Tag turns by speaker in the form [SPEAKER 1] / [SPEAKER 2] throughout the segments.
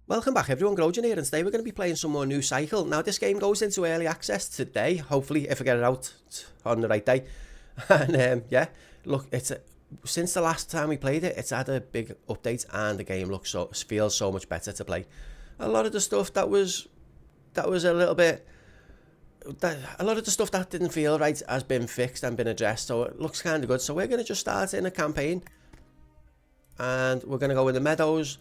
[SPEAKER 1] Welcome back everyone, Grojan here, and today we're going to be playing some more New Cycle. Now this game goes into early access today, hopefully, if I get it out on the right day. And yeah, look, since the last time we played it, it's had a big update and the game feels so much better to play. A lot of the stuff that was a little bit... a lot of the stuff that didn't feel right has been fixed and been addressed, so it looks kind of good. So we're going to just start in a campaign, and we're going to go in the meadows.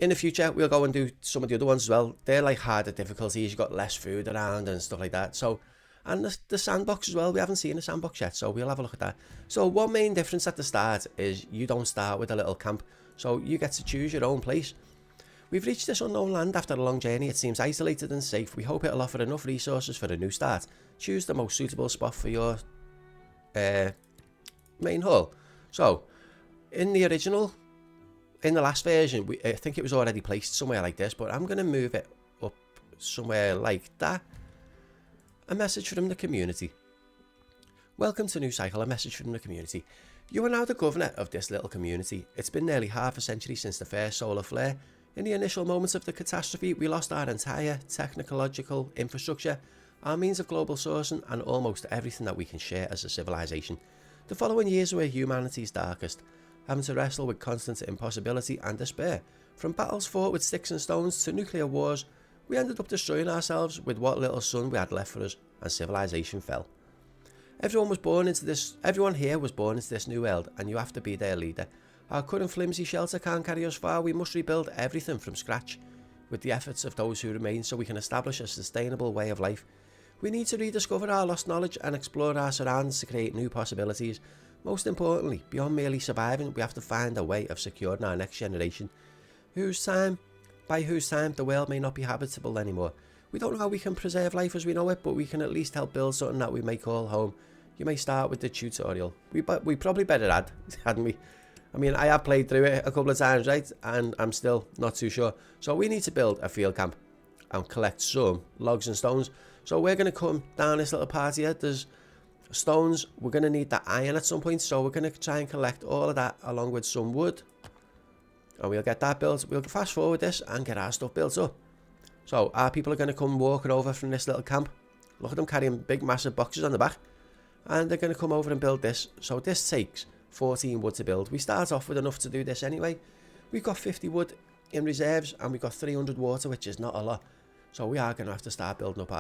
[SPEAKER 1] In the future, we'll go and do some of the other ones as well. They're like harder difficulties, you've got less food around and stuff like that. So, and the sandbox as well, we haven't seen a sandbox yet, so we'll have a look at that. So one main difference at the start is you don't start with a little camp, so you get to choose your own place. We've reached this unknown land after a long journey. It seems isolated and safe. We hope it'll offer enough resources for a new start. Choose the most suitable spot for your main hall. So, in the original... in the last version, I think it was already placed somewhere like this, but I'm going to move it up somewhere like that. A message from the community. Welcome to New Cycle, a message from the community. You are now the governor of this little community. It's been nearly half a century since the first solar flare. In the initial moments of the catastrophe, we lost our entire technological infrastructure, our means of global sourcing, and almost everything that we can share as a civilization. The following years were humanity's darkest, having to wrestle with constant impossibility and despair. From battles fought with sticks and stones to nuclear wars, we ended up destroying ourselves with what little sun we had left for us, and civilization fell. Everyone here was born into this new world, and you have to be their leader. Our current flimsy shelter can't carry us far. We must rebuild everything from scratch with the efforts of those who remain, so we can establish a sustainable way of life. We need to rediscover our lost knowledge and explore our surroundings to create new possibilities. Most importantly, beyond merely surviving, we have to find a way of securing our next generation, by whose time the world may not be habitable anymore. We don't know how we can preserve life as we know it, but we can at least help build something that we may call home. You may start with the tutorial. We probably better add, hadn't we? I mean, I have played through it a couple of times, right? And I'm still not too sure. So we need to build a field camp and collect some logs and stones. So we're going to come down this little part here. There's stones. We're going to need that iron at some point, so we're going to try and collect all of that along with some wood, and we'll get that built. We'll fast forward this and get our stuff built up. So our people are going to come walking over from this little camp. Look at them carrying big massive boxes on the back, and they're going to come over and build this. So this takes 14 wood to build. We start off with enough to do this anyway. We've got 50 wood in reserves, and we've got 300 water, which is not a lot, so we are going to have to start building up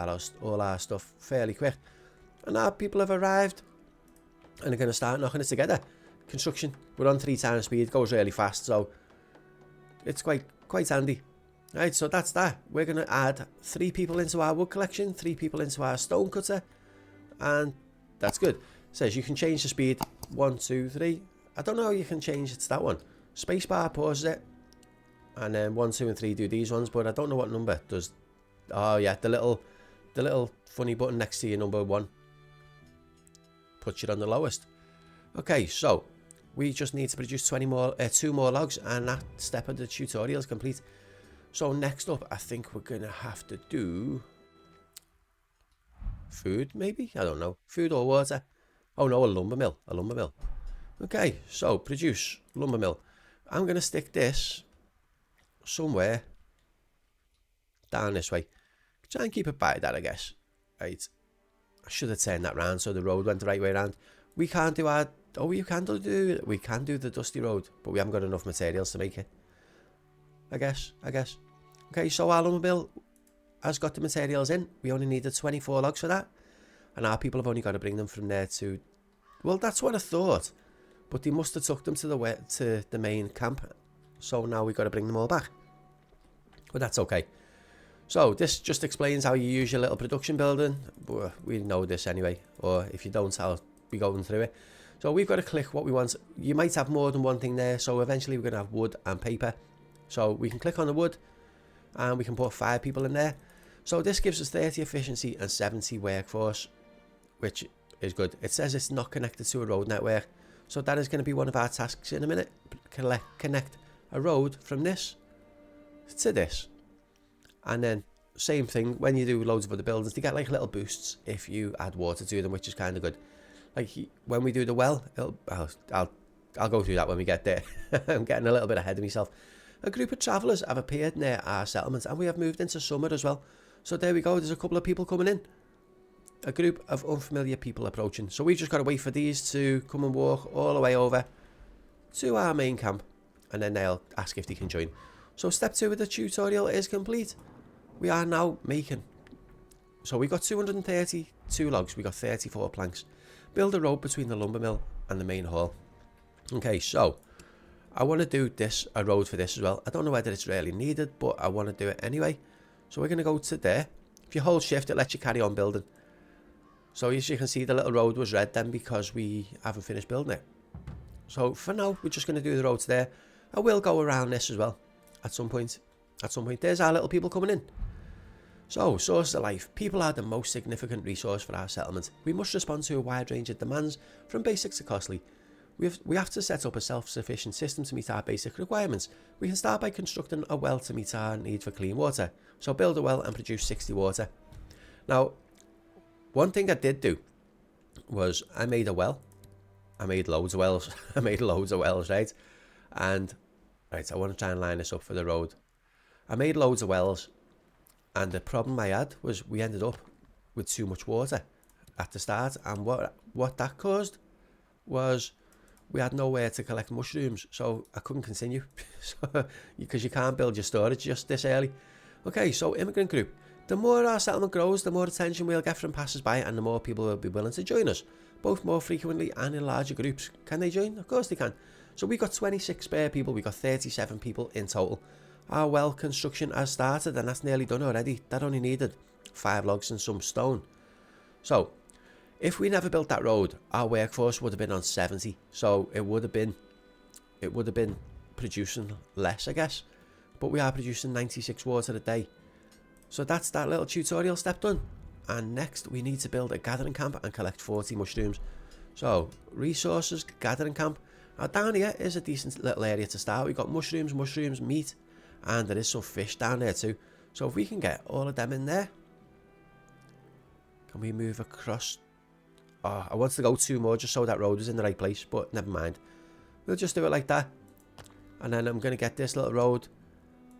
[SPEAKER 1] all our stuff fairly quick. And our people have arrived and are going to start knocking it together. Construction, we're on 3 times speed, goes really fast, so it's quite handy. Right, so that's that. We're going to add 3 people into our wood collection, 3 people into our stone cutter, and that's good. It says you can change the speed 1, 2, 3. I don't know how you can change it to that one. Spacebar pauses it, and then 1, 2, and 3 do these ones, but I don't know what number does. Oh yeah, the little funny button next to your number 1 puts you on the lowest. Okay, so we just need to produce 2 more logs, and that step of the tutorial is complete. So next up, I think we're gonna have to do food, maybe? I don't know. Food or water? Oh no, a lumber mill. Okay, so produce lumber mill. I'm gonna stick this somewhere down this way. Try and keep it by that, I guess. Right. I should have turned that round so the road went the right way around. We can't do our... Oh, we can do the dusty road, but we haven't got enough materials to make it. I guess. Okay, so our lumber mill has got the materials in. We only needed 24 logs for that. And our people have only got to bring them from there to... Well, that's what I thought. But they must have took them to the main camp. So now we've got to bring them all back. But that's okay. So this just explains how you use your little production building. We know this anyway, or if you don't, I'll be going through it. So we've got to click what we want. You might have more than one thing there, so eventually we're going to have wood and paper. So we can click on the wood, and we can put 5 people in there. So this gives us 30 efficiency and 70 workforce, which is good. It says it's not connected to a road network, so that is going to be one of our tasks in a minute. Connect a road from this to this. And then same thing when you do loads of other buildings, they get like little boosts if you add water to them, which is kind of good. Like when we do the well, I'll go through that when we get there. I'm getting a little bit ahead of myself. A group of travellers have appeared near our settlement, and we have moved into summer as well. So there we go, there's a couple of people coming in. A group of unfamiliar people approaching. So we've just got to wait for these to come and walk all the way over to our main camp, and then they'll ask if they can join. So step 2 of the tutorial is complete. We are now making. So we got 232 logs, we got 34 planks. Build a road between the lumber mill and the main hall. Okay, so I want to do a road for this as well. I don't know whether it's really needed, but I want to do it anyway. So we're going to go to there. If you hold shift, it lets you carry on building. So as you can see, the little road was red then because we haven't finished building it. So for now, we're just going to do the roads there. I will go around this as well at some point. There's our little people coming in. So, source of life. People are the most significant resource for our settlement. We must respond to a wide range of demands, from basic to costly. We have to set up a self-sufficient system to meet our basic requirements. We can start by constructing a well to meet our need for clean water. So build a well and produce 60 water. Now, one thing I did do was I made a well. I made loads of wells. Right? And, right, I want to try and line this up for the road. I made loads of wells. And the problem I had was we ended up with too much water at the start. And what that caused was we had nowhere to collect mushrooms. So I couldn't continue. Because you can't build your storage just this early. Okay, so immigrant group. The more our settlement grows, the more attention we'll get from passers-by and the more people will be willing to join us, both more frequently and in larger groups. Can they join? Of course they can. So we got 26 spare people, we got 37 people in total. Our well construction has started and that's nearly done already. That only needed 5 logs and some stone. So, if we never built that road, our workforce would have been on 70. So it would have been producing less, I guess. But we are producing 96 water a day. So that's that little tutorial step done. And next we need to build a gathering camp and collect 40 mushrooms. So resources, gathering camp. Now down here is a decent little area to start. We've got mushrooms, meat, and there is some fish down there too. So if we can get all of them in there. Can we move across? Oh, I wanted to go 2 more just so that road was in the right place, but never mind. We'll just do it like that. And then I'm going to get this little road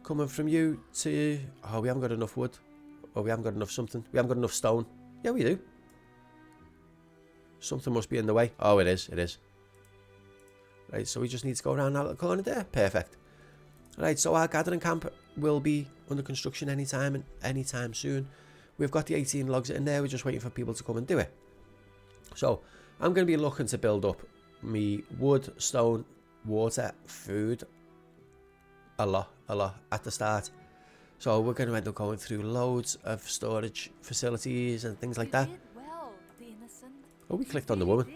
[SPEAKER 1] coming from you to... Oh, we haven't got enough wood. Oh, we haven't got enough something. We haven't got enough stone. Yeah, we do. Something must be in the way. Oh, it is. Right, so we just need to go around that little corner there. Perfect. Right, so our gathering camp will be under construction anytime soon. We've got the 18 logs in there. We're just waiting for people to come and do it. So, I'm going to be looking to build up me wood, stone, water, food a lot at the start. So we're going to end up going through loads of storage facilities and things like that. Oh, we clicked on the woman.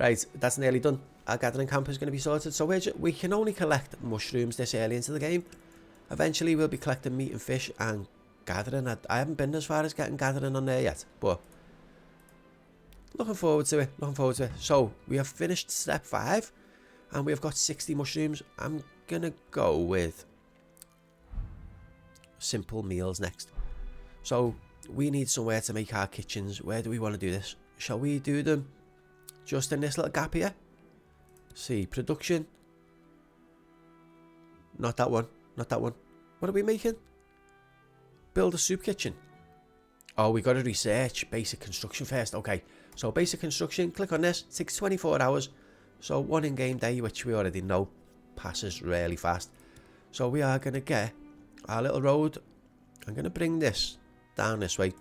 [SPEAKER 1] Right, that's nearly done. Our gathering camp is going to be sorted. So we can only collect mushrooms this early into the game. Eventually we'll be collecting meat and fish and gathering. I haven't been as far as getting gathering on there yet, but looking forward to it. So we have finished step 5 and we have got 60 mushrooms. I'm going to go with simple meals next. So we need somewhere to make our kitchens. Where do we want to do this? Shall we do them just in this little gap here? See, production. Not that one. What are we making? Build a soup kitchen. Oh, we got to research basic construction first. Okay, so basic construction, click on this. It takes 24 hours. So 1 in-game day, which we already know passes really fast. So we are going to get our little road. I'm going to bring this down this way.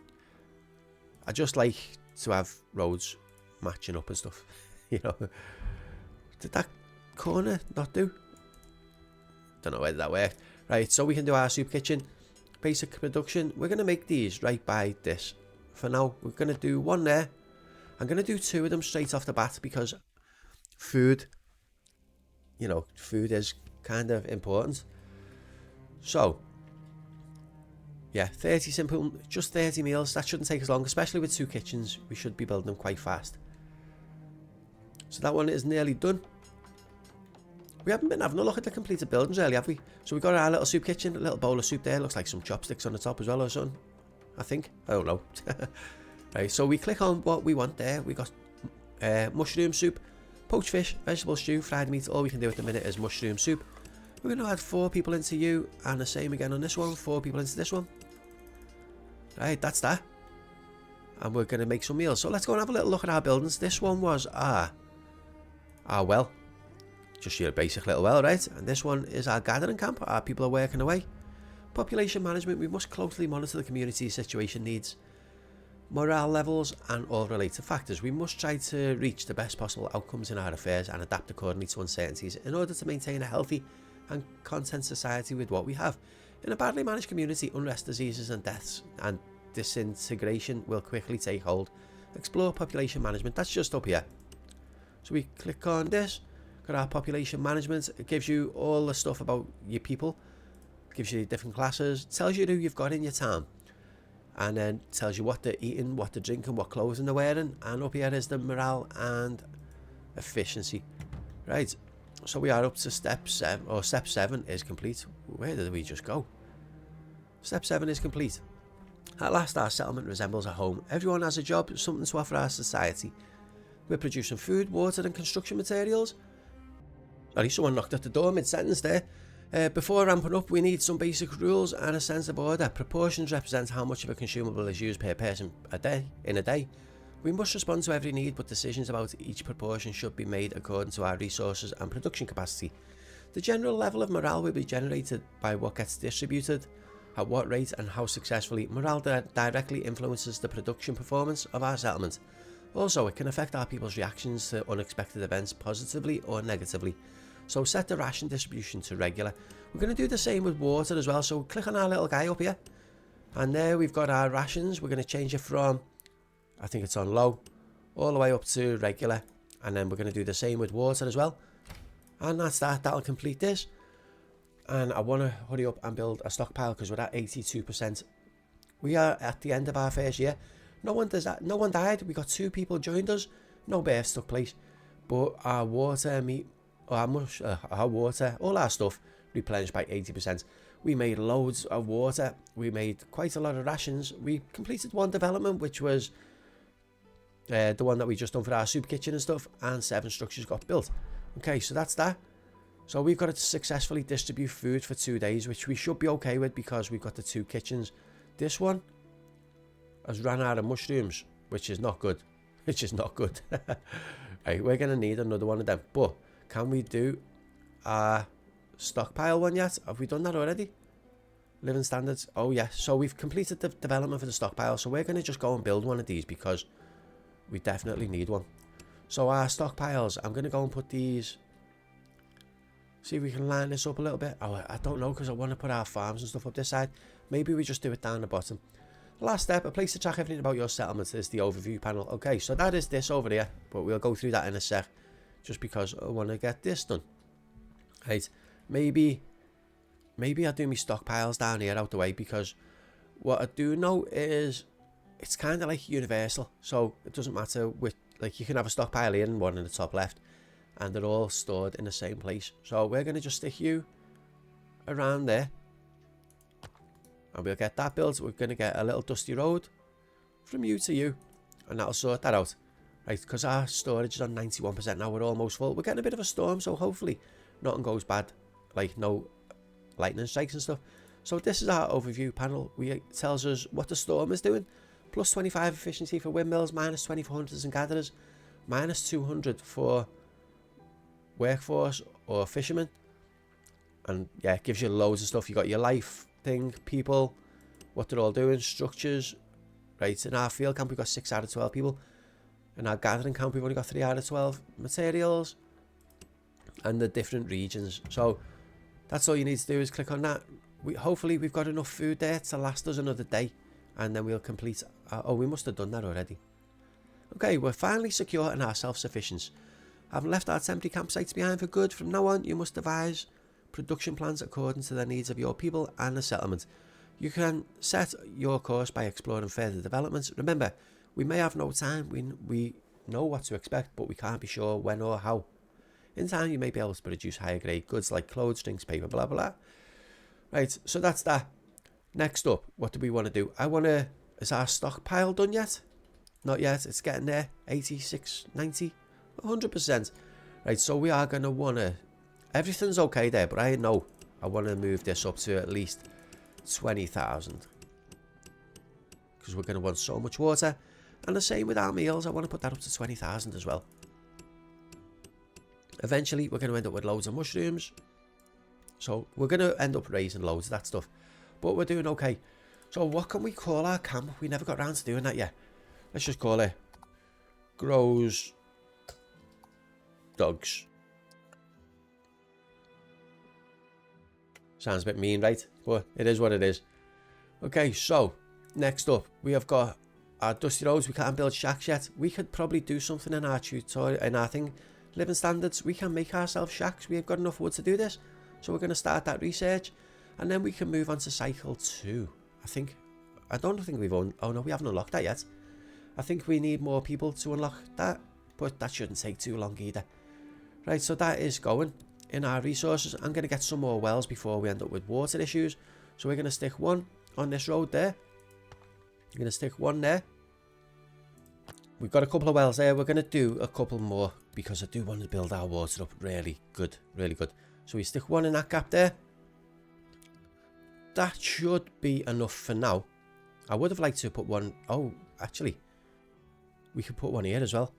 [SPEAKER 1] I just like to have roads matching up and stuff. You know. Did that corner not do? Don't know whether that worked. Right, so we can do our soup kitchen. Basic production. We're going to make these right by this. For now, we're going to do 1 there. I'm going to do 2 of them straight off the bat because food, you know, food is kind of important. So, yeah, 30 simple, just 30 meals. That shouldn't take as long, especially with 2 kitchens. We should be building them quite fast. So that one is nearly done. We haven't been having a look at the completed buildings really, have we? So we got our little soup kitchen, a little bowl of soup there. Looks like some chopsticks on the top as well or something. I think. I don't know. Right, so we click on what we want there. We got mushroom soup, poached fish, vegetable stew, fried meat. All we can do at the minute is mushroom soup. We're going to add 4 people into you, and the same again on this one, 4 people into this one. Right, that's that. And we're going to make some meals. So let's go and have a little look at our buildings. This one was our well. Just your basic little well, right? And this one is our gathering camp. Our people are working away. Population management. We must closely monitor the community's situation needs, morale levels, and all related factors. We must try to reach the best possible outcomes in our affairs and adapt accordingly to uncertainties in order to maintain a healthy and content society with what we have. In a badly managed community, unrest, diseases, and deaths and disintegration will quickly take hold. Explore population management. That's just up here. So we click on this. Got our population management. It gives you all the stuff about your people. It gives you different classes. It tells you who you've got in your town. And then tells you what they're eating, what they're drinking, what clothing they're wearing. And up here is the morale and efficiency. Right. So we are up to step 7, or step 7 is complete. Where did we just go? Step 7 is complete. At last, our settlement resembles a home. Everyone has a job, something to offer our society. We're producing food, water, and construction materials. Sorry, someone knocked at the door mid-sentence there. Before ramping up, we need some basic rules and a sense of order. Proportions represent how much of a consumable is used per person in a day. We must respond to every need, but decisions about each proportion should be made according to our resources and production capacity. The general level of morale will be generated by what gets distributed, at what rate, and how successfully. Morale directly influences the production performance of our settlement. Also, it can affect our people's reactions to unexpected events positively or negatively. So set the ration distribution to regular. We're going to do the same with water as well. So click on our little guy up here. And there we've got our rations. We're going to change it from, I think it's on low, all the way up to regular. And then we're going to do the same with water as well. And that's that. That'll complete this. And I want to hurry up and build a stockpile because we're at 82%. We are at the end of our first year. No one died. We got 2 people joined us. No births took place. But our water, meat, our water, all our stuff replenished by 80%. We made loads of water. We made quite a lot of rations. We completed 1 development, which was the one that we just done for our soup kitchen and stuff. And 7 structures got built. Okay, so that's that. So we've got to successfully distribute food for 2 days, which we should be okay with because we've got the 2 kitchens. This one has ran out of mushrooms, which is not good. Which is not good. Right, we're going to need another one of them. But can we do a stockpile one yet? Have we done that already? Living standards. Oh, yeah. So we've completed the development for the stockpile. So we're going to just go and build one of these because we definitely need one. So our stockpiles, I'm going to go and put these... See if we can line this up a little bit. Oh, I don't know because I want to put our farms and stuff up this side. Maybe we just do it down the bottom. Last step, a place to track everything about your settlement is the overview panel. Okay, so that is this over here, but we'll go through that in a sec. Just because I want to get this done. Right, maybe I do my stockpiles down here out the way because what I do know is it's kind of like universal. So it doesn't matter which, like you can have a stockpile here and one in the top left. And they're all stored in the same place. So we're going to just stick you around there. And we'll get that built. We're going to get a little dusty road from you to you. And that'll sort that out. Right, because our storage is on 91% now. We're almost full. We're getting a bit of a storm, so hopefully nothing goes bad. Like no lightning strikes and stuff. So this is our overview panel. It tells us what the storm is doing. Plus 25 efficiency for windmills. Minus 20 for hunters and gatherers. Minus 200 for... workforce or fishermen. And yeah, it gives you loads of stuff. You got your life thing, people, what they're all doing, structures. Right, in our field camp we've got 6 out of 12 people. In our gathering camp we've only got 3 out of 12 materials. And the different regions. So that's all you need to do is click on that. Hopefully we've got enough food there to last us another day. And then we'll complete oh, we must have done that already. Okay, we're finally secure in our self-sufficiency. Having left our temporary campsites behind for good, from now on you must devise production plans according to the needs of your people and the settlement. You can set your course by exploring further developments. Remember, we may have no time, we know what to expect, but we can't be sure when or how. In time you may be able to produce higher grade goods like clothes, drinks, paper, blah blah. Right, so that's that. Next up, what do we want to do? Is our stockpile done yet? Not yet, it's getting there. 86, 90, 100%. Right, so we are going to want to everything's okay there, but I know I want to move this up to at least 20,000. Because we're going to want so much water. And the same with our meals, I want to put that up to 20,000 as well. Eventually, we're going to end up with loads of mushrooms. So we're going to end up raising loads of that stuff. But we're doing okay. So what can we call our camp? We never got around to doing that yet. Let's just call it Grows Dogs. Sounds a bit mean, right? But it is what it is. Okay, so next up, we have got our dusty roads. We can't build shacks yet. We could probably do something in our tutorial, in our thing. Living standards, we can make ourselves shacks. We have got enough wood to do this. So we're going to start that research. And then we can move on to cycle 2. I don't think we've oh no, we haven't unlocked that yet. I think we need more people to unlock that, but that shouldn't take too long either. Right, so that is going in our resources. I'm going to get some more wells before we end up with water issues. So we're going to stick one on this road there. We're going to stick one there. We've got a couple of wells there. We're going to do a couple more because I do want to build our water up really good, really good. So we stick one in that gap there. That should be enough for now. I would have liked to put one. Oh, actually, we could put one here as well.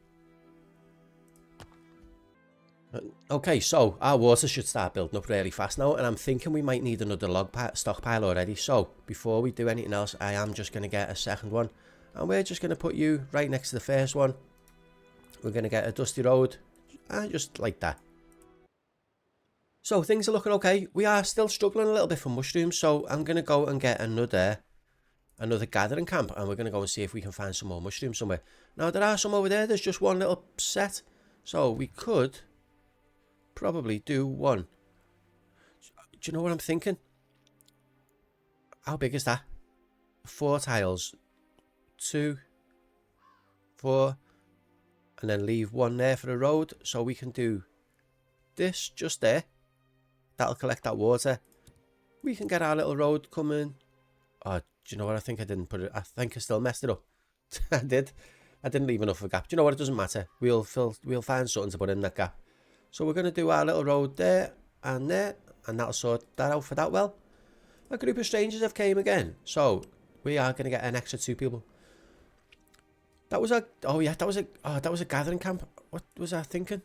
[SPEAKER 1] Okay, so our water should start building up really fast now, and I'm thinking we might need another log stockpile already. So before we do anything else, I am just going to get a second one, and we're just going to put you right next to the first one. We're going to get a dusty road, just like that. So things are looking okay. We are still struggling a little bit for mushrooms, so I'm going to go and get another gathering camp, and we're going to go and see if we can find some more mushrooms somewhere. Now there are some over there. There's just one little set, so we could probably do one. Do you know what I'm thinking? How big is that? 4 tiles. 2, 4, and then leave one there for the road, so we can do this just there. That'll collect that water. We can get our little road coming. Oh, do you know what? I think I didn't put it. I think I still messed it up. I did. I didn't leave enough of a gap. Do you know what? It doesn't matter. We'll find something to put in that gap. So we're going to do our little road there, and that'll sort that out for that well. A group of strangers have came again. So we are going to get an extra 2 people. That was a that was a gathering camp. What was I thinking?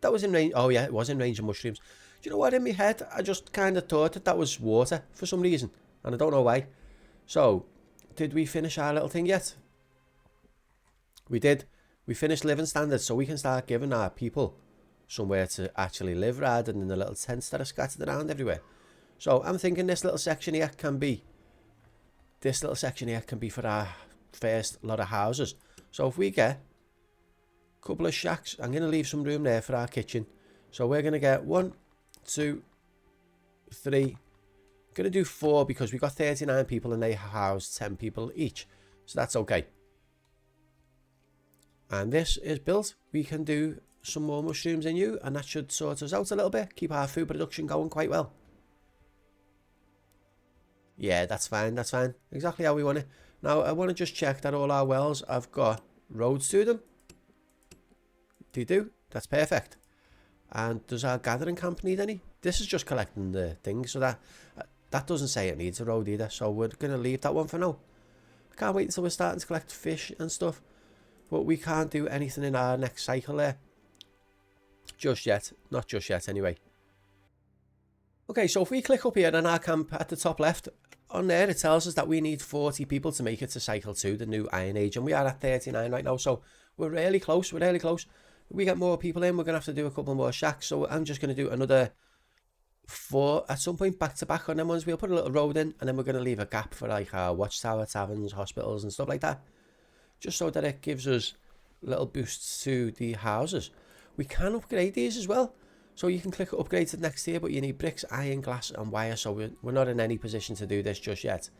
[SPEAKER 1] That was in range. Oh yeah, it was in range of mushrooms. Do you know what? In my head, I just kind of thought that was water for some reason, and I don't know why. So, did we finish our little thing yet? We did. We finished living standards, so we can start giving our people somewhere to actually live rather than the little tents that are scattered around everywhere. So I'm thinking this little section here can be for our first lot of houses. So if we get a couple of shacks, I'm going to leave some room there for our kitchen. So we're going to get 1, 2, 3. I'm going to do 4 because we got 39 people and they house 10 people each. So that's okay. And this is built. We can do some more mushrooms in you, and that should sort us out a little bit. Keep our food production going quite well. Yeah, that's fine. That's fine. Exactly how we want it. Now, I want to just check that all our wells have got roads to them. They do. That's perfect. And does our gathering camp need any? This is just collecting the things, so that doesn't say it needs a road either. So we're going to leave that one for now. I can't wait until we're starting to collect fish and stuff. But we can't do anything in our next cycle there. Just yet. Not just yet, anyway. Okay, so if we click up here on our camp at the top left, on there it tells us that we need 40 people to make it to cycle 2, the new Iron Age. And we are at 39 right now, so we're really close. We're really close. If we get more people in, we're going to have to do a couple more shacks. So I'm just going to do another 4 at some point back to back on them ones. We'll put a little road in, and then we're going to leave a gap for like our watchtower, taverns, hospitals and stuff like that. Just so that it gives us little boosts to the houses. We can upgrade these as well. So you can click upgrade to the next tier, but you need bricks, iron, glass and wire. So we're not in any position to do this just yet.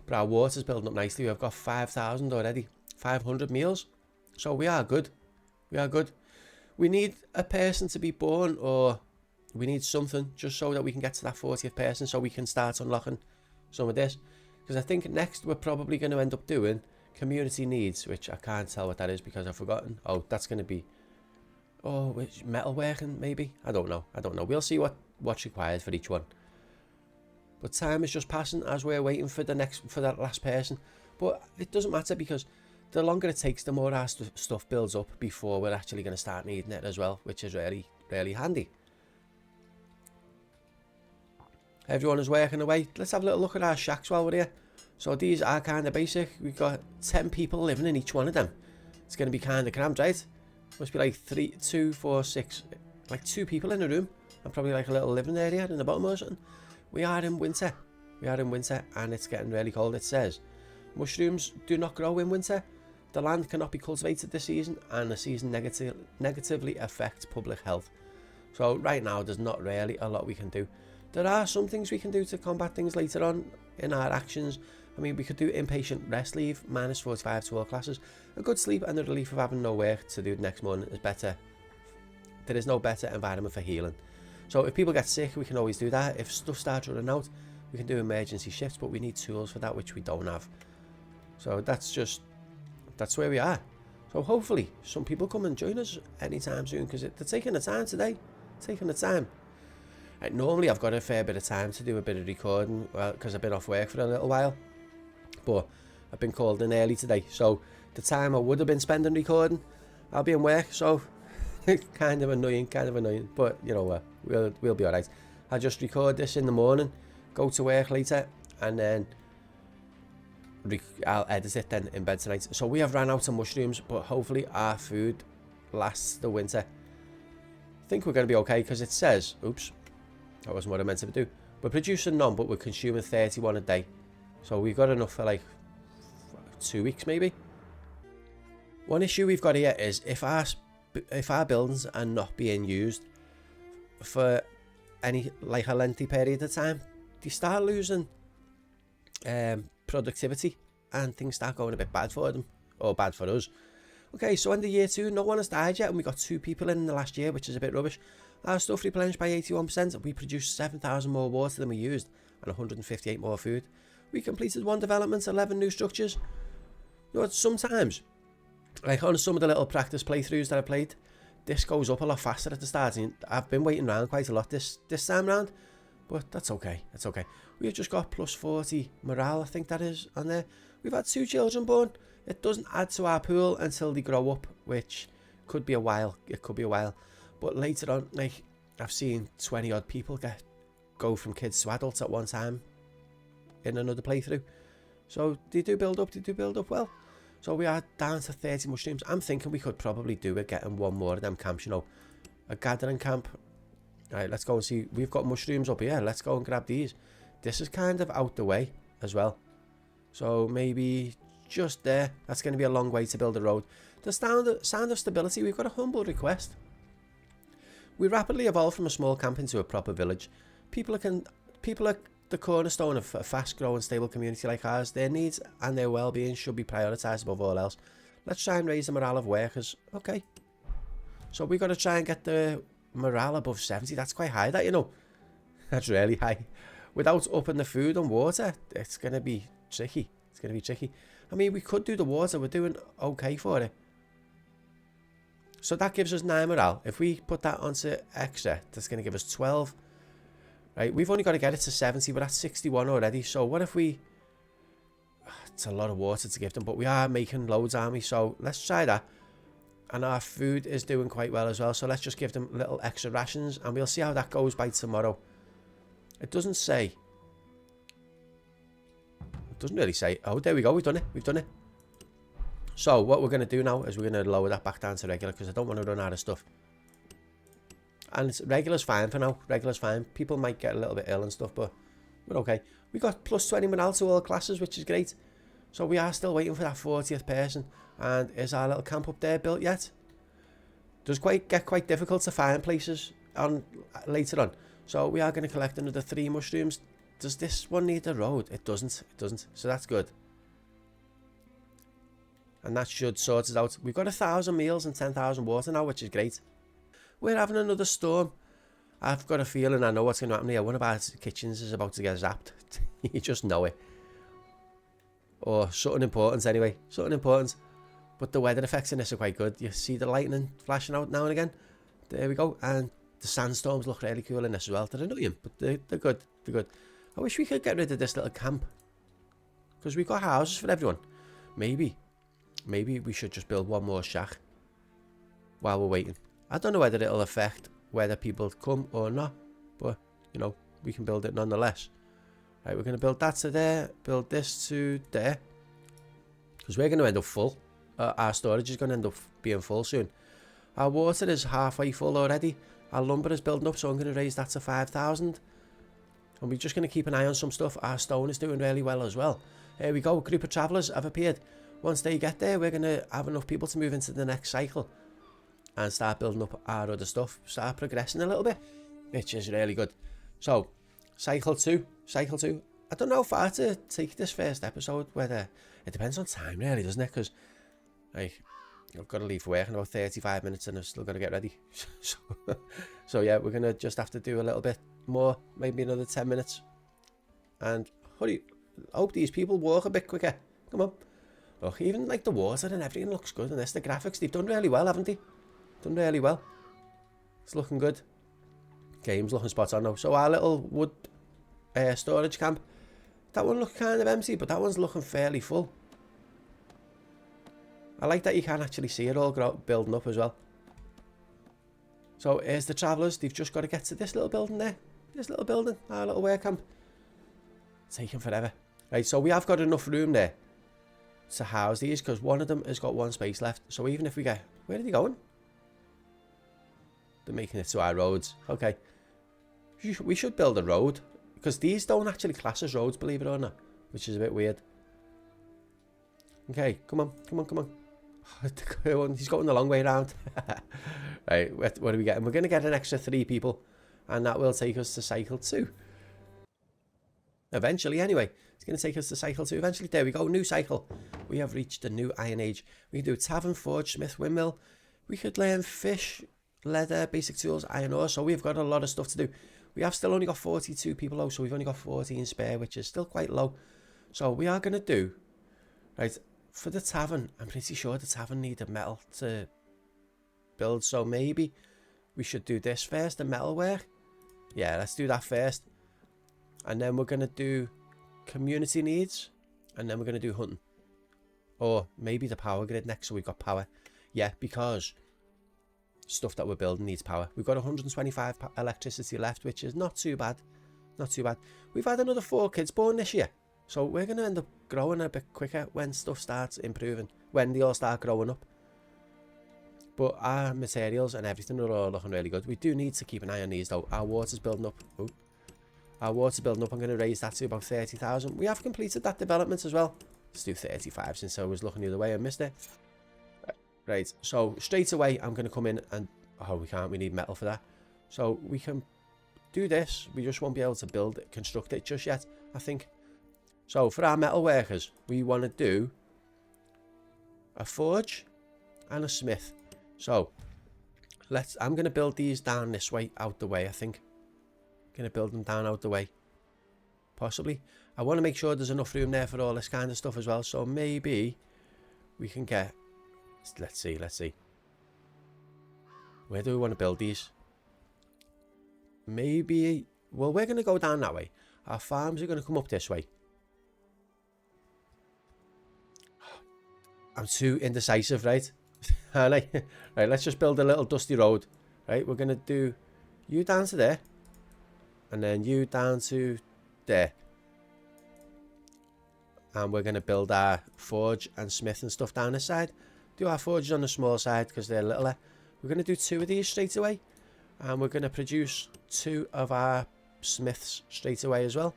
[SPEAKER 1] But our water's building up nicely. We've got 5,000 already. 500 meals. So we are good. We are good. We need a person to be born, or we need something just so that we can get to that 40th person, so we can start unlocking some of this. Because I think next we're probably going to end up doing community needs, which I can't tell what that is because I've forgotten. Oh, that's going to be or which metal working maybe. I don't know. We'll see what's required for each one. But time is just passing as we're waiting for that last person. But it doesn't matter, because the longer it takes, the more our stuff builds up before we're actually going to start needing it as well, which is really, really handy. Everyone is working away. Let's have a little look at our shacks while we're here. So these are kind of basic. We've got 10 people living in each one of them. It's going to be kind of cramped, right? Must be like 3, 2, 4, 6, like 2 people in a room, and probably like a little living area in the bottom or something. We are in winter. And it's getting really cold. It says mushrooms do not grow in winter. The land cannot be cultivated this season, and the season negatively affects public health. So right now, there's not really a lot we can do. There are some things we can do to combat things later on in our actions. I mean, we could do inpatient rest leave, -45 to all classes. A good sleep and the relief of having no work to do the next morning is better. There is no better environment for healing. So if people get sick, we can always do that. If stuff starts running out, we can do emergency shifts, but we need tools for that, which we don't have. So that's where we are. So hopefully some people come and join us anytime soon, because they're taking the time today. Normally I've got a fair bit of time to do a bit of recording, because I've been off work for a little while, but I've been called in early today, so the time I would have been spending recording, I'll be in work, so kind of annoying, but you know what, we'll be alright. I'll just record this in the morning, go to work later, and then I'll edit it then in bed tonight. So we have ran out of mushrooms, but hopefully our food lasts the winter. I think we're going to be okay, because it says, oops, that wasn't what I meant to do. We're producing none, but we're consuming 31 a day. So we've got enough for like 2 weeks maybe. One issue we've got here is if our buildings are not being used for any, like, a lengthy period of time, they start losing productivity, and things start going a bit bad for them, or bad for us. Okay, so in the year 2, no one has died yet, and we got 2 people in the last year, which is a bit rubbish. Our stuff replenished by 81%. We produced 7,000 more water than we used, and 158 more food. We completed 1 development, 11 new structures. You know, sometimes, like on some of the little practice playthroughs that I played, this goes up a lot faster at the start, and I've been waiting around quite a lot this time round, but that's okay. We've just got plus 40 morale, I think that is, on there. We've had 2 children born. It doesn't add to our pool until they grow up, which could be a while. But later on, like, I've seen 20 odd people go from kids to adults at one time in another playthrough. So they do build up well. So we are down to 30 mushrooms. I'm thinking we could probably do it, getting 1 more of them camps, you know, a gathering camp. Alright, let's go and see. We've got mushrooms up here. Let's go and grab these. This is kind of out the way as well. So maybe just there. That's going to be a long way to build a road. The sound of stability, we've got a humble request. We rapidly evolved from a small camp into a proper village. People are the cornerstone of a fast-growing, stable community like ours. Their needs and their well-being should be prioritised above all else. Let's try and raise the morale of workers. Okay. So we've got to try and get the morale above 70. That's quite high, that, you know. That's really high. Without upping the food and water, it's going to be tricky. I mean, we could do the water. We're doing okay for it. So that gives us 9 morale. If we put that onto extra, that's going to give us 12. Right, we've only got to get it to 70. We're at 61 already. So what if we... It's a lot of water to give them, but we are making loads, aren't we? So let's try that. And our food is doing quite well as well. So let's just give them little extra rations, and we'll see how that goes by tomorrow. It doesn't say. It doesn't really say. Oh, there we go. We've done it. So what we're going to do now is we're going to lower that back down to regular, because I don't want to run out of stuff. And regular's fine for now. Regular's fine. People might get a little bit ill and stuff, but we're okay. We got plus 20 morale to all classes, which is great. So we are still waiting for that 40th person. And is our little camp up there built yet? It does get quite difficult to find places on later on. So we are going to collect another 3 mushrooms. Does this one need a road? It doesn't. So that's good. And that should sort us out. We've got 1,000 meals and 10,000 water now, which is great. We're having another storm. I've got a feeling I know what's going to happen here. One of our kitchens is about to get zapped. You just know it. Or something important anyway. But the weather effects in this are quite good. You see the lightning flashing out now and again. There we go. And the sandstorms look really cool in this as well. They're annoying, but they're good. They're good. I wish we could get rid of this little camp, because we've got houses for everyone. Maybe we should just build one more shack while we're waiting. I don't know whether it'll affect whether people come or not, but you know, we can build it nonetheless. Right, we're going to build that to there, build this to there, because we're going to end up full. Our storage is going to end up being full soon. Our water is halfway full already. Our lumber is building up, so I'm going to raise that to 5,000. And we're just going to keep an eye on some stuff. Our stone is doing really well as well. Here we go, a group of travellers have appeared. Once they get there, we're going to have enough people to move into the next cycle and start building up our other stuff, start progressing a little bit, which is really good. So, cycle 2. I don't know how far to take this first episode, whether it depends on time really, doesn't it? Because like, I've got to leave for work in about 35 minutes and I've still got to get ready. So yeah, we're going to just have to do a little bit more, maybe another 10 minutes. And hurry, I hope these people walk a bit quicker. Come on. Look, even like the water and everything looks good in this. The graphics, they've done really well, haven't they? Done really well. It's looking good. Game's looking spot on now. So our little wood storage camp, that one looked kind of empty, but that one's looking fairly full. I like that you can actually see it all building up as well. So here's the travellers. They've just got to get to this little building there. This little building, our little work camp. It's taking forever. Right, so we have got enough room there to house these, because one of them has got one space left. So even if we get... Where are they going? They're making it to our roads. Okay. We should build a road, because these don't actually class as roads, believe it or not, which is a bit weird. Okay, come on. He's going the long way around. Right, what are we getting? We're going to get an extra 3 people, and that will take us to cycle 2. Eventually, anyway. It's going to take us to cycle 2 eventually. There we go, new cycle. We have reached a new Iron Age. We can do tavern, forge, smith, windmill. We could learn fish, leather, basic tools, iron ore. So we've got a lot of stuff to do. We have still only got 42 people though, so we've only got 14 spare, which is still quite low. So we are going to do, right, for the tavern, I'm pretty sure the tavern needed metal to build. So maybe we should do this first, the metal work. Yeah, let's do that first. And then we're going to do community needs, and then we're going to do hunting, or maybe the power grid next, so we've got power. Yeah, because stuff that we're building needs power. We've got 125 electricity left, which is not too bad. We've had another 4 kids born this year, so we're going to end up growing a bit quicker when stuff starts improving, when they all start growing up. But our materials and everything are all looking really good. We do need to keep an eye on these though. Our water's building up. I'm going to raise that to about 30,000. We have completed that development as well. Let's do 35 since I was looking the other way and missed it. Right, so straight away I'm going to come in and... Oh, we can't. We need metal for that. So we can do this. We just won't be able to construct it just yet, I think. So for our metal workers, we want to do a forge and a smith. So I'm going to build these down this way, out the way, I think. Going to build them down out the way, possibly. I want to make sure there's enough room there for all this kind of stuff as well, so maybe we can get... let's see, where do we want to build these? Maybe, well, we're going to go down that way. Our farms are going to come up this way. I'm too indecisive, right? Right, let's just build a little dusty road. Right, we're going to do you down to there, and then you down to there. And we're going to build our forge and smith and stuff down this side. Do our forges on the small side because they're littler. We're going to do 2 of these straight away. And we're going to produce 2 of our smiths straight away as well.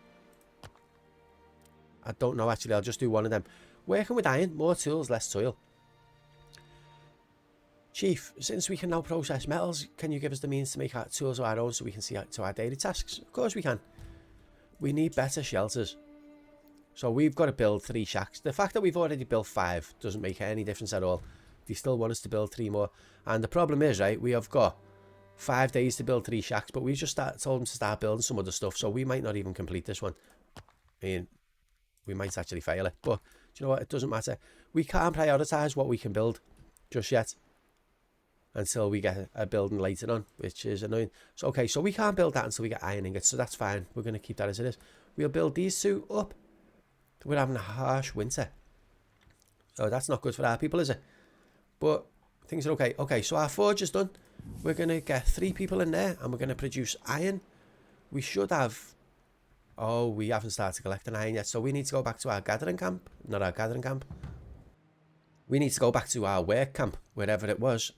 [SPEAKER 1] I don't know actually, I'll just do 1 of them. Working with iron, more tools, less toil. Chief, since we can now process metals, can you give us the means to make our tools of our own so we can see to our daily tasks? Of course we can. We need better shelters. So we've got to build 3 shacks. The fact that we've already built 5 doesn't make any difference at all. They still want us to build 3 more. And the problem is, right, we have got 5 days to build 3 shacks, but we've just told them to start building some other stuff, so we might not even complete this one. I mean, we might actually fail it, but do you know what? It doesn't matter. We can't prioritise what we can build just yet. until we get a building later on, which is annoying. So, okay, so we can't build that until we get iron ingots, so that's fine. We're going to keep that as it is. We'll build these two up. We're having a harsh winter. So that's not good for our people, is it? But things are okay. Okay, so our forge is done. We're going to get 3 people in there, and we're going to produce iron. We should have... Oh, we haven't started collecting iron yet, so we need to go back to our gathering camp. Not our gathering camp. We need to go back to our work camp, wherever it was.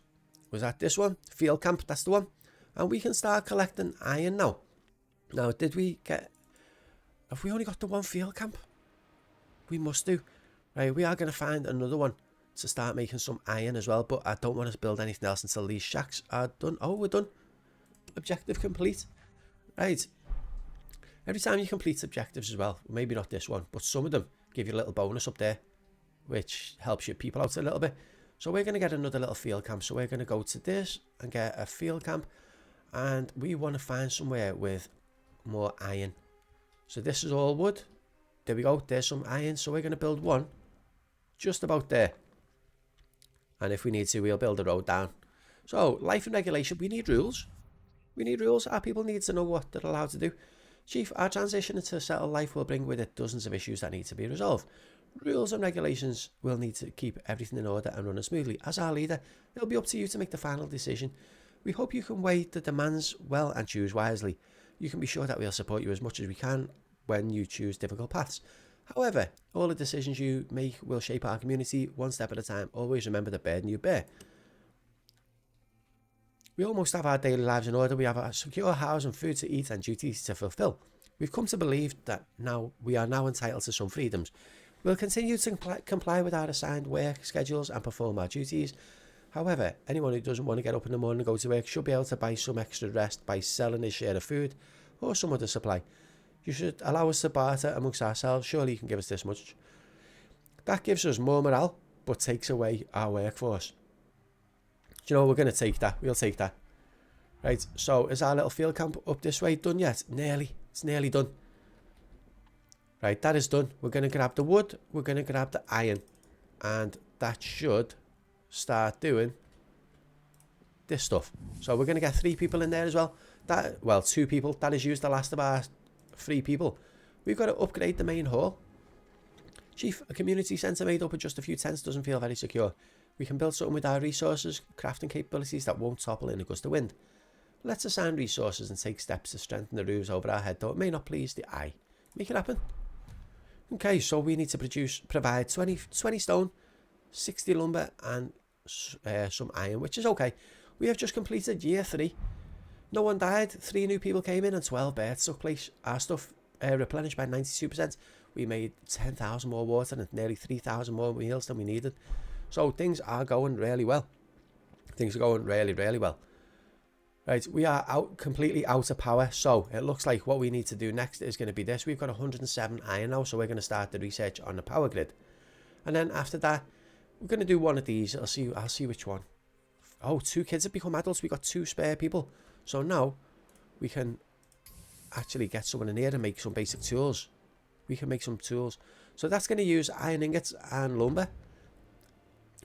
[SPEAKER 1] Was that this one? Field camp, that's the one. And we can start collecting iron now. Now, did we get... Have we only got the one field camp? We must do. Right, we are going to find another one to start making some iron as well, but I don't want to build anything else until these shacks are done. Oh, we're done. Objective complete. Right. Every time you complete objectives as well, maybe not this one, but some of them give you a little bonus up there, which helps your people out a little bit. So we're going to get another little field camp. So we're going to go to this and get a field camp, and we want to find somewhere with more iron. So this is all wood. There we go. There's some iron. So we're going to build one just about there. And if we need to, we'll build a road down. So life and regulation, we need rules. We need rules. Our people need to know what they're allowed to do. Chief, our transition into settled life will bring with it dozens of issues that need to be resolved. Rules and regulations will need to keep everything in order and running smoothly. As our leader, it'll be up to you to make the final decision. We hope you can weigh the demands well and choose wisely. You can be sure that we'll support you as much as we can when you choose difficult paths. However, all the decisions you make will shape our community one step at a time. Always remember the burden you bear. We almost have our daily lives in order. We have a secure house and food to eat and duties to fulfill. We've come to believe that we are now entitled to some freedoms. We'll continue to comply with our assigned work schedules and perform our duties. However, anyone who doesn't want to get up in the morning and go to work should be able to buy some extra rest by selling his share of food or some other supply. You should allow us to barter amongst ourselves. Surely you can give us this much. That gives us more morale, but takes away our workforce. Do you know, we're going to take that. We'll take that. Right, so is our little field camp up this way done yet? Nearly. It's nearly done. Right, that is done. We're going to grab the wood. We're going to grab the iron. And that should start doing this stuff. So we're going to get 3 people in there as well. 2 people. That has used the last of our 3 people. We've got to upgrade the main hall. Chief, a community centre made up of just a few tents doesn't feel very secure. We can build something with our resources, crafting capabilities that won't topple in a gust of wind. Let's assign resources and take steps to strengthen the roofs over our head, though it may not please the eye. Make it happen. Okay, so we need to provide 20 stone, 60 lumber and some iron, which is okay. We have just completed year 3. No one died, 3 new people came in and 12 births took place. Our stuff replenished by 92%. We made 10,000 more water and nearly 3,000 more meals than we needed. So things are going really well. Things are going really, really well. Right, we are completely out of power. So it looks like what we need to do next is going to be this. We've got 107 iron now, so we're going to start the research on the power grid. And then after that, we're going to do one of these. I'll see which one. Oh, 2 kids have become adults. We got 2 spare people. So now we can actually get someone in here and make some basic tools. We can make some tools. So that's going to use iron ingots and lumber.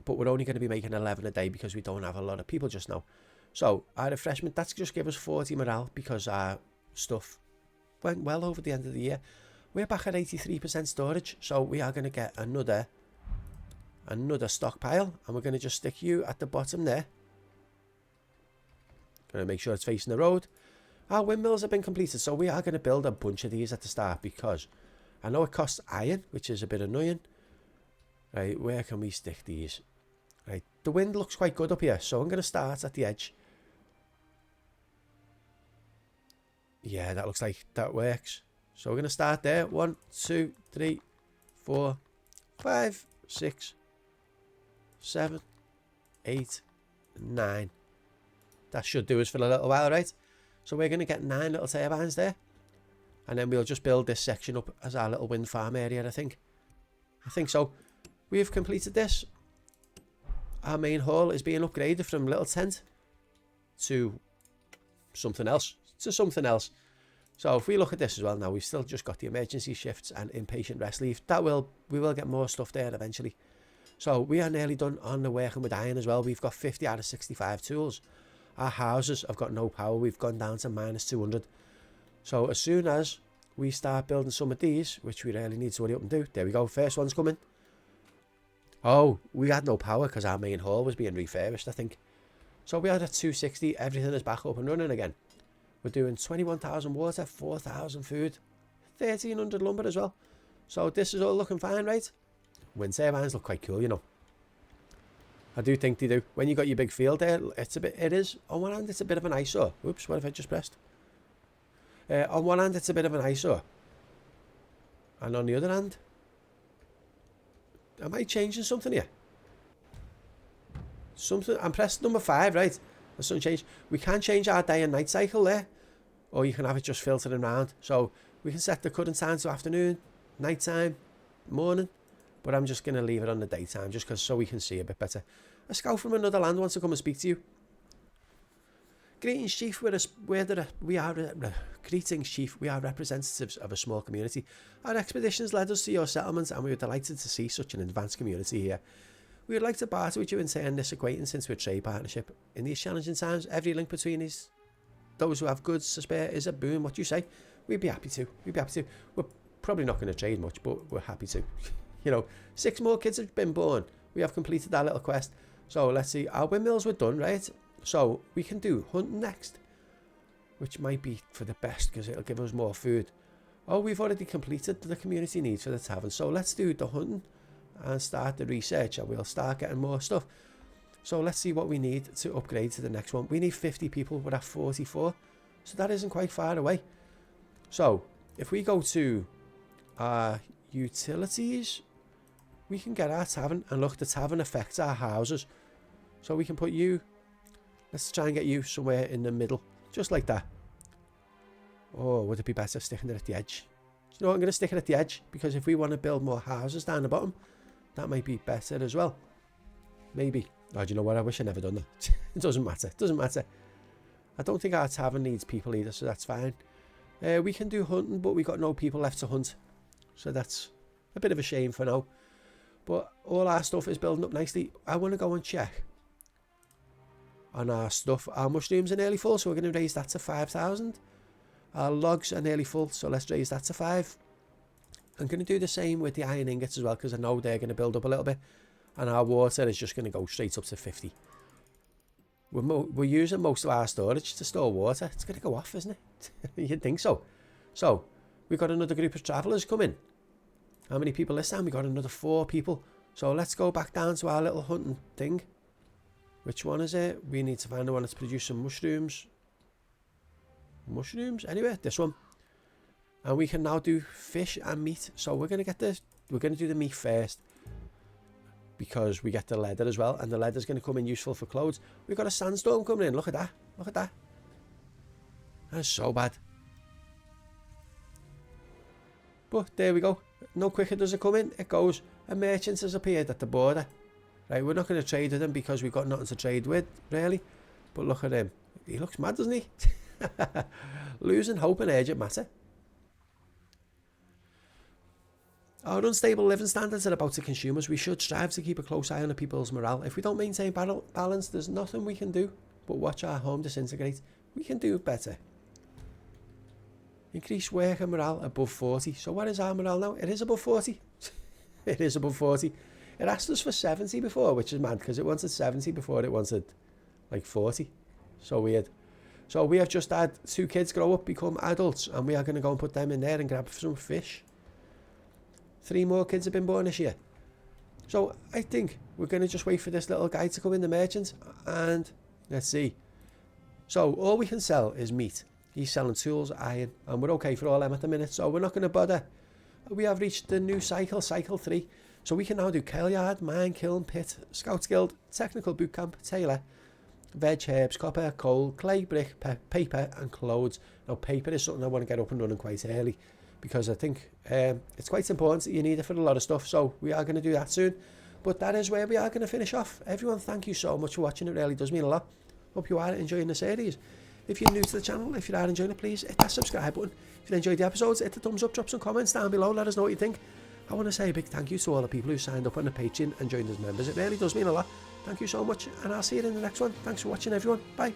[SPEAKER 1] But we're only going to be making 11 a day because we don't have a lot of people just now. So our refreshment, that's just give us 40 morale because our stuff went well over the end of the year. We're back at 83% storage. So we are going to get another stockpile. And we're going to just stick you at the bottom there. Going to make sure it's facing the road. Our windmills have been completed. So we are going to build a bunch of these at the start because I know it costs iron, which is a bit annoying. Right, where can we stick these? Right, the wind looks quite good up here, so I'm going to start at the edge. Yeah, that looks like that works. So we're going to start there. 1, 2, 3, 4, 5, 6, 7, 8, 9. That should do us for a little while, right? So we're going to get 9 little turbines there. And then we'll just build this section up as our little wind farm area, I think. I think so. We've completed this. Our main hall is being upgraded from little tent to something else. So if we look at this as well now, we've still just got the emergency shifts and inpatient rest leave. We will get more stuff there eventually. So we are nearly done on the working with iron as well. We've got 50 out of 65 tools. Our houses have got no power. We've gone down to minus 200. So as soon as we start building some of these, which we really need to hurry up and do. There we go. First one's coming. Oh, we had no power because our main hall was being refurbished, I think. So we are at 260. Everything is back up and running again. We're doing 21,000 water, 4,000 food, 1,300 lumber as well. So this is all looking fine, right? Wind turbines look quite cool, you know. I do think they do. When you got your big field there, it is. On one hand, it's a bit of an eyesore. Oops, what have I just pressed? On one hand, it's a bit of an eyesore. And on the other hand, am I changing something here? Something, I'm pressed number 5, right? There's something changed. We can change our day and night cycle there. Or you can have it just filtering around. So we can set the current time to afternoon, nighttime, morning. But I'm just going to leave it on the daytime just because so we can see a bit better. A scout from another land wants to come and speak to you. Greetings, Chief. Greetings, Chief. We are representatives of a small community. Our expeditions led us to your settlement and we were delighted to see such an advanced community here. We would like to barter with you and turn this acquaintance into a trade partnership. In these challenging times, every link between those who have goods to spare is a boon. What do you say? We'd be happy to. We're probably not going to trade much, but we're happy to. You know, 6 more kids have been born. We have completed our little quest. So let's see. Our windmills were done, right? So we can do hunting next, which might be for the best because it'll give us more food. Oh, we've already completed the community needs for the tavern. So let's do the hunting and start the research and we'll start getting more stuff. So let's see what we need to upgrade to the next one. We need 50 people. We're at 44. So that isn't quite far away. So if we go to our utilities, we can get our tavern, and look, the tavern affects our houses. So we can put you, let's try and get you somewhere in the middle, just like that. Or would it be better sticking it at the edge? Do you know what, I'm going to stick it at the edge, because if we want to build more houses down the bottom, that might be better as well. Maybe. Oh, do you know what, I wish I never done that. It doesn't matter. I don't think our tavern needs people either, so that's fine. We can do hunting, but we've got no people left to hunt. So that's a bit of a shame for now. But all our stuff is building up nicely. I want to go and check on our stuff. Our mushrooms are nearly full, so we're going to raise that to 5,000. Our logs are nearly full, so let's raise that to 5. I'm going to do the same with the iron ingots as well, because I know they're going to build up a little bit. And our water is just going to go straight up to 50. We're using most of our storage to store water. It's going to go off, isn't it? You'd think so. So, we've got another group of travellers coming. How many people this time? We got another 4 people. So let's go back down to our little hunting thing. Which one is it? We need to find the one that's producing mushrooms. Mushrooms? Anyway, this one. And we can now do fish and meat. So we're going to do the meat first. Because we get the leather as well. And the leather is going to come in useful for clothes. We've got a sandstorm coming in. Look at that. Look at that. That is so bad. But there we go. No quicker does it come in, it goes. A merchant has appeared at the border. Right, we're not going to trade with him because we've got nothing to trade with, really. But look at him. He looks mad, doesn't he? Losing hope and urgent matter. Our unstable living standards are about to consume us. We should strive to keep a close eye on the people's morale. If we don't maintain balance, there's nothing we can do but watch our home disintegrate. We can do better. Increase work and morale above 40. So what is our morale now? It is above 40. It is above 40. It asked us for 70 before, which is mad because it wanted 70 before it wanted like 40. So weird. So we have just had 2 kids grow up, become adults, and we are going to go and put them in there and grab some fish. 3 more kids have been born this year. So I think we're going to just wait for this little guy to come in, the merchant, and let's see. So all we can sell is meat. He's selling tools, iron, and we're okay for all them at the minute, so we're not going to bother. We have reached the new cycle 3. So we can now do Kale Yard, Mine, Kiln, Pit, Scouts Guild, Technical Bootcamp, Tailor, Veg, Herbs, Copper, Coal, Clay, Brick, Paper, and Clothes. Now, paper is something I want to get up and running quite early, because I think it's quite important that you need it for a lot of stuff, so we are going to do that soon. But that is where we are going to finish off. Everyone, thank you so much for watching. It really does mean a lot. Hope you are enjoying the series. If you're new to the channel, if you are enjoying it, please hit that subscribe button. If you enjoyed the episodes, hit the thumbs up, drop some comments down below, let us know what you think. I want to say a big thank you to all the people who signed up on the Patreon and joined as members. It really does mean a lot. Thank you so much, and I'll see you in the next one. Thanks for watching, everyone. Bye.